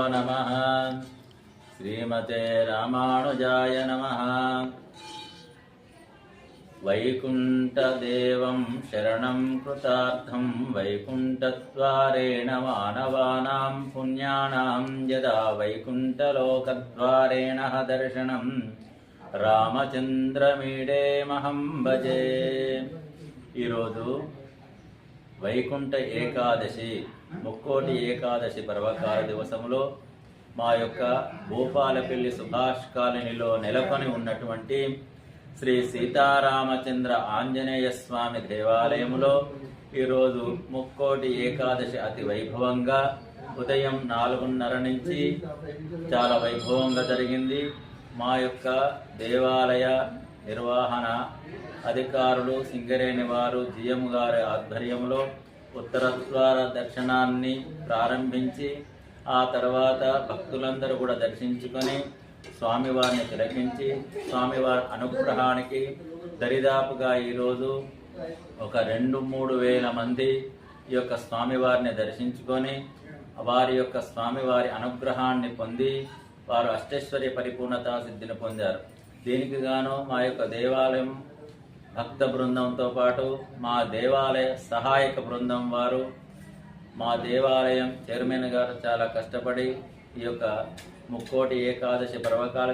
नमः। श्रीमते रामानुजाय नमः। वैकुण्ठदेवं शरणं कृतार्थं वैकुण्ठद्वारेण मानवानां पुण्यानां यदा वैकुण्ठलोकद्वारेण दर्शनं రామచంద్రమీడేమహం భజే. ఈరోజు వైకుంఠ ఏకాదశి, ముక్కోటి ఏకాదశి పర్వకాల దివసంలో మా యొక్క భూపాలపల్లి సుభాష్ కాలనీలో నెలకొని ఉన్నటువంటి శ్రీ సీతారామచంద్ర ఆంజనేయ స్వామి దేవాలయంలో ఈరోజు ముక్కోటి ఏకాదశి అతి వైభవంగా ఉదయం 4:30 నుంచి చాలా వైభవంగా జరిగింది. మా యొక్క దేవాలయ నిర్వహణ అధికారులు సింగరేణి వారు జిఎం గారి ఆధ్వర్యంలో ఉత్తర ద్వార దర్శనాన్ని ప్రారంభించి ఆ తర్వాత భక్తులందరూ కూడా దర్శించుకొని స్వామివారిని తిలకించి స్వామివారి అనుగ్రహానికి దరిదాపుగా ఈరోజు ఒక 2-3 వేల మంది ఈ యొక్క స్వామివారిని దర్శించుకొని వారి యొక్క స్వామివారి అనుగ్రహాన్ని పొంది వారు అష్టైశ్వర్య పరిపూర్ణతా సిద్ధిని పొందారు. దీనికి గాను మా యొక్క దేవాలయం భక్త బృందంతో పాటు మా దేవాలయ సహాయక బృందం వారు, మా దేవాలయం చైర్మన్ గారు చాలా కష్టపడి ఈ యొక్క ముక్కోటి ఏకాదశి పర్వకాల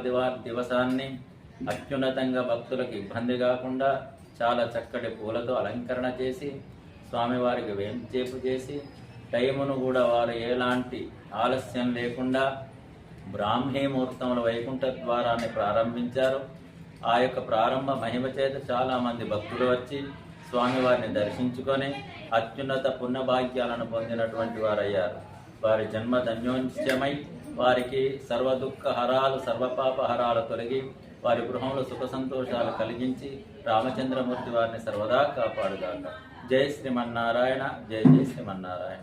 దివసాన్ని అత్యున్నతంగా భక్తులకు ఇబ్బంది కాకుండా చాలా చక్కటి పూలతో అలంకరణ చేసి స్వామివారికి వేంచేపు చేసి టైమును కూడా వారు ఎలాంటి ఆలస్యం లేకుండా బ్రాహ్మీ ముహూర్తంలో వైకుంఠ ద్వారాన్ని ప్రారంభించారు. ఆ యొక్క ప్రారంభ మహిమ చేత చాలామంది భక్తులు వచ్చి స్వామివారిని దర్శించుకొని అత్యున్నత పుణ్యభాగ్యాలను పొందినటువంటి వారయ్యారు. వారి జన్మ ధన్యోన్యమై వారికి సర్వదుఃఖ హరాలు సర్వపాప హరాలు తొలగి వారి గృహంలో సుఖ సంతోషాలు కలిగించి రామచంద్రమూర్తి వారిని సర్వదా కాపాడుగాక. జై శ్రీమన్నారాయణ. జై జై శ్రీమన్నారాయణ.